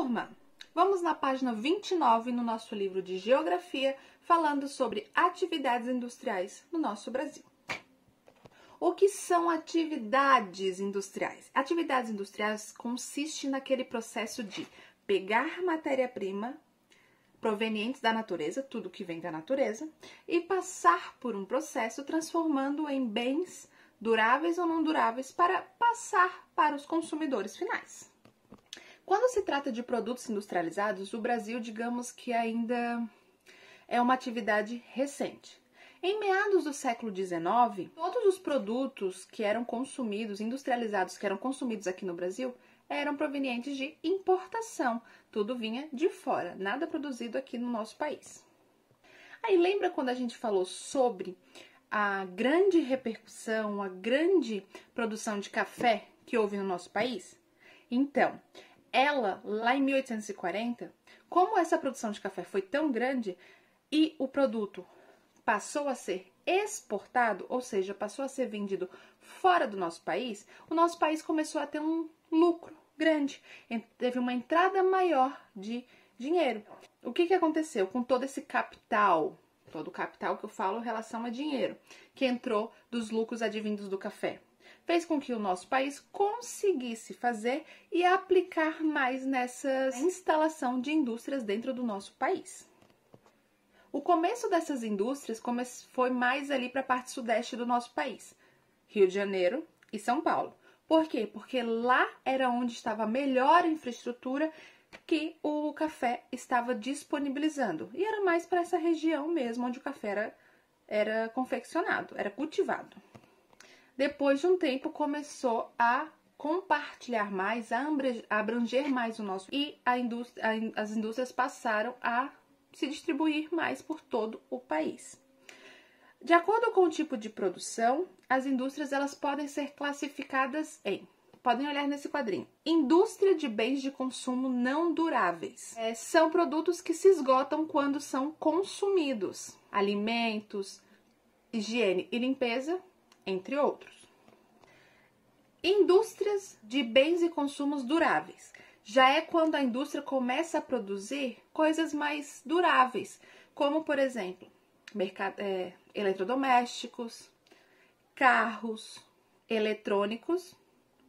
Turma, vamos na página 29 no nosso livro de Geografia, falando sobre atividades industriais no nosso Brasil. O que são atividades industriais? Atividades industriais consistem naquele processo de pegar matéria-prima provenientes da natureza, tudo que vem da natureza, e passar por um processo transformando em bens duráveis ou não duráveis para passar para os consumidores finais. Quando se trata de produtos industrializados, o Brasil, digamos que ainda é uma atividade recente. Em meados do século XIX, todos os produtos que eram consumidos, industrializados, que eram consumidos aqui no Brasil, eram provenientes de importação. Tudo vinha de fora, nada produzido aqui no nosso país. Aí lembra quando a gente falou sobre a grande repercussão, a grande produção de café que houve no nosso país? Então, ela, lá em 1840, como essa produção de café foi tão grande e o produto passou a ser exportado, ou seja, passou a ser vendido fora do nosso país, o nosso país começou a ter um lucro grande, teve uma entrada maior de dinheiro. O que aconteceu com todo esse capital? Todo o capital que eu falo em relação a dinheiro, que entrou dos lucros advindos do café. Fez com que o nosso país conseguisse fazer e aplicar mais nessa instalação de indústrias dentro do nosso país. O começo dessas indústrias foi mais ali para a parte sudeste do nosso país, Rio de Janeiro e São Paulo. Por quê? Porque lá era onde estava a melhor infraestrutura que o café estava disponibilizando. E era mais para essa região mesmo, onde o café era confeccionado, era cultivado. Depois de um tempo, começou a compartilhar mais, a abranger mais o nosso... E as indústrias passaram a se distribuir mais por todo o país. De acordo com o tipo de produção, as indústrias elas podem ser classificadas em... Podem olhar nesse quadrinho. Indústria de bens de consumo não duráveis. São produtos que se esgotam quando são consumidos. Alimentos, higiene e limpeza, entre outros. Indústrias de bens e consumos duráveis. Já é quando a indústria começa a produzir coisas mais duráveis, como, por exemplo, eletrodomésticos, carros, eletrônicos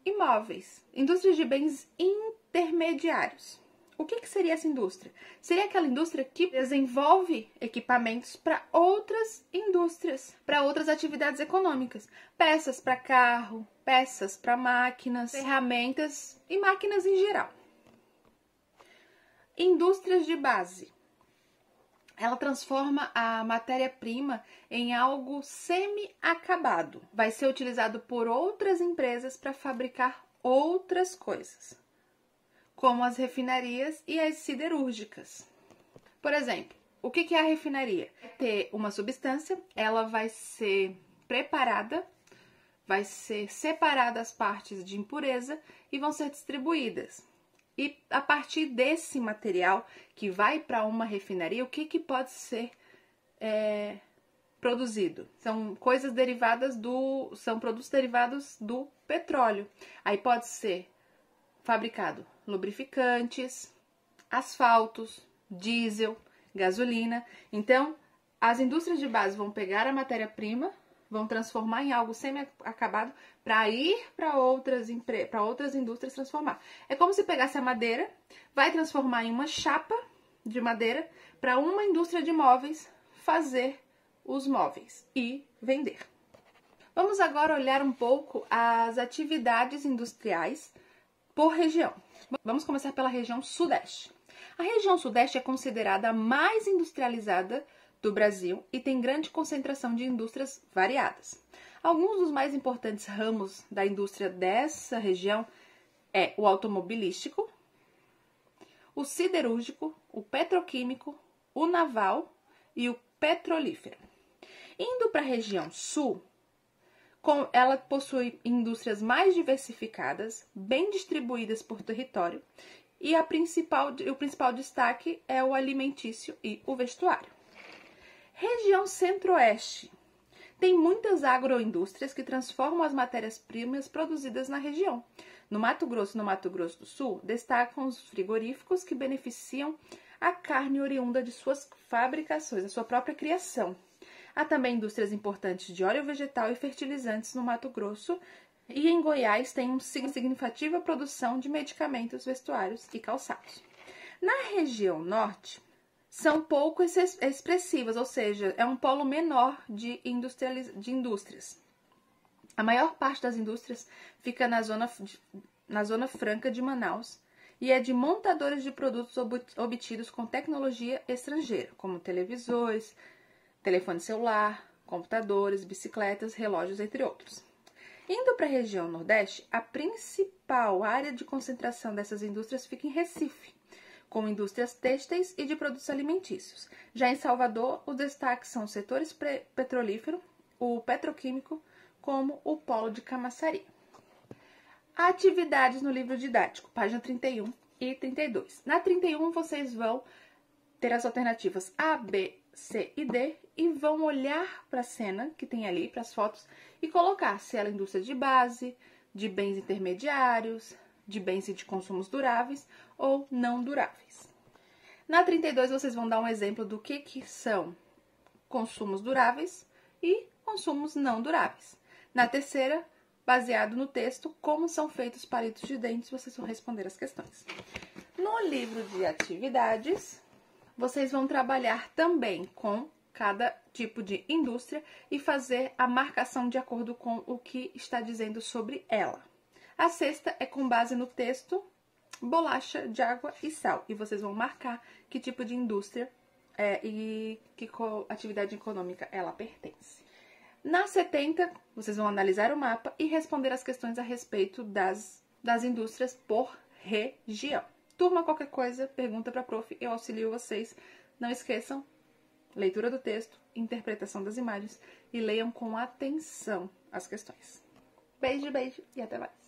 e móveis. Indústrias de bens intermediários. O que seria essa indústria? Seria aquela indústria que desenvolve equipamentos para outras indústrias, para outras atividades econômicas. Peças para carro, peças para máquinas, ferramentas e máquinas em geral. Indústrias de base. Ela transforma a matéria-prima em algo semi-acabado. Vai ser utilizado por outras empresas para fabricar outras coisas, como as refinarias e as siderúrgicas. Por exemplo, o que é a refinaria? Vai ter uma substância, ela vai ser preparada, vai ser separada as partes de impureza e vão ser distribuídas. E a partir desse material que vai para uma refinaria, o que pode ser produzido? São coisas derivadas são produtos derivados do petróleo. Aí pode ser fabricado lubrificantes, asfaltos, diesel, gasolina. Então, as indústrias de base vão pegar a matéria-prima, vão transformar em algo semi-acabado para ir para outras indústrias transformar. É como se pegasse a madeira, vai transformar em uma chapa de madeira para uma indústria de móveis fazer os móveis e vender. Vamos agora olhar um pouco as atividades industriais por região. Vamos começar pela região sudeste. A região sudeste é considerada a mais industrializada do Brasil e tem grande concentração de indústrias variadas. Alguns dos mais importantes ramos da indústria dessa região é o automobilístico, o siderúrgico, o petroquímico, o naval e o petrolífero. Indo para a região sul, ela possui indústrias mais diversificadas, bem distribuídas por território, e o principal destaque é o alimentício e o vestuário. Região centro-oeste Tem muitas agroindústrias que transformam as matérias-primas produzidas na região. No Mato Grosso e no Mato Grosso do Sul, destacam os frigoríficos que beneficiam a carne oriunda de suas fabricações, a sua própria criação. Há também indústrias importantes de óleo vegetal e fertilizantes no Mato Grosso, e em Goiás tem uma significativa produção de medicamentos, vestuários e calçados. Na região norte, são pouco expressivas, ou seja, é um polo menor de indústrias. A maior parte das indústrias fica na Zona Franca de Manaus e é de montadores de produtos obtidos com tecnologia estrangeira, como televisores, telefone celular, computadores, bicicletas, relógios, entre outros. Indo para a região Nordeste, a principal área de concentração dessas indústrias fica em Recife, com indústrias têxteis e de produtos alimentícios. Já em Salvador, os destaques são os setores petrolífero, o petroquímico, como o polo de Camaçari. Atividades no livro didático, página 31 e 32. Na 31, vocês vão ter as alternativas A, B, C e D e vão olhar para a cena que tem ali, para as fotos, e colocar se ela é indústria de base, de bens intermediários, de bens e de consumos duráveis ou não duráveis. Na 32, vocês vão dar um exemplo do que são consumos duráveis e consumos não duráveis. Na terceira, baseado no texto, como são feitos palitos de dentes, vocês vão responder as questões. No livro de atividades, vocês vão trabalhar também com cada tipo de indústria e fazer a marcação de acordo com o que está dizendo sobre ela. A sexta é com base no texto, bolacha de água e sal. E vocês vão marcar que tipo de indústria e que atividade econômica ela pertence. Na 70, vocês vão analisar o mapa e responder as questões a respeito das indústrias por região. Turma, qualquer coisa, pergunta para a prof, eu auxilio vocês. Não esqueçam, leitura do texto, interpretação das imagens e leiam com atenção as questões. Beijo, beijo e até mais.